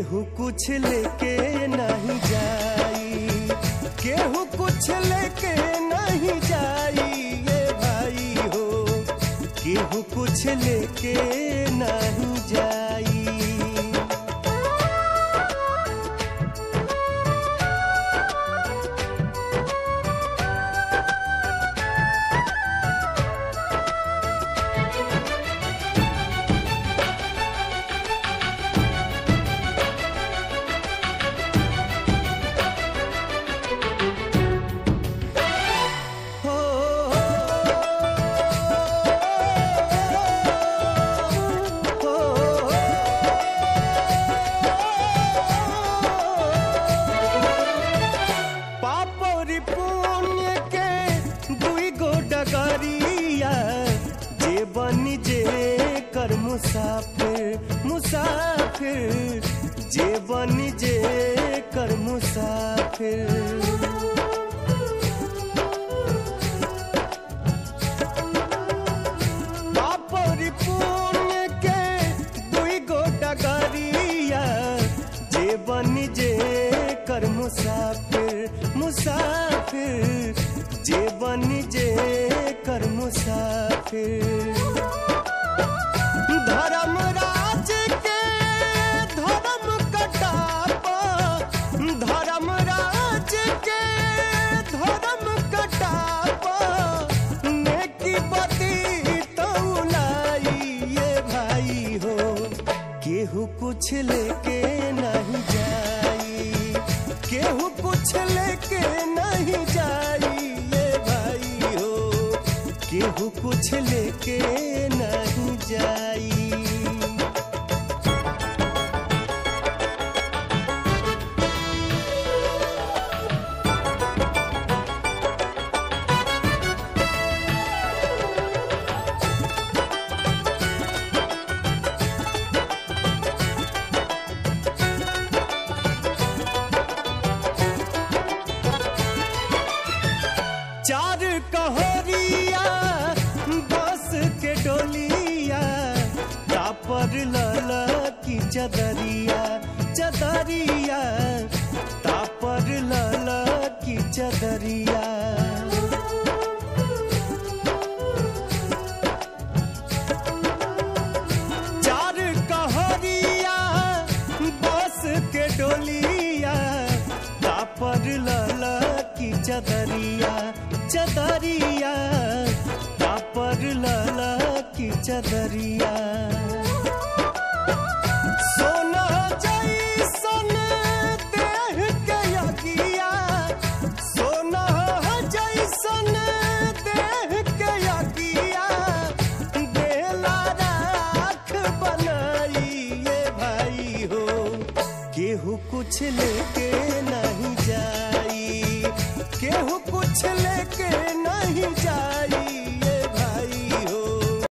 केहू कुछ लेके नहीं जाई, केहू कुछ लेके नहीं जाई ये भाई हो, केहू कुछ लेके नहीं जाई। मुसाफिर मुसाफिर जे बनी जे कर मुसाफिर। पापरी पुण्य के दुई गो डगरिया जे बनी जे कर मुसाफिर मुसाफिर जे बनी जे कर मुसाफिर। धर्मराज के धर्म कटापा, धर्मराज के धर्म कटापा, नेकी बदी तौलाई ये भाई हो, केहू कुछ लेके नहीं जाई, केहू कुछ लेके नहीं जाई ये भाई हो, केहू कुछ लेके नहीं जाई। चार कहोरिया बस के डोलिया, तापर लला की चदरिया चदरिया, तापर लला की चदरिया। चार कहोरिया बस के डोलिया, तापर लला की चदरिया चदरिया, तापर लला की चदरिया। सोना जैसन देह के यगिया, सोना जैसन देह के यगिया, बेला राख बनाई ये भाई हो, केहू कुछ लेके नहीं जाई, केहू कुछ लेके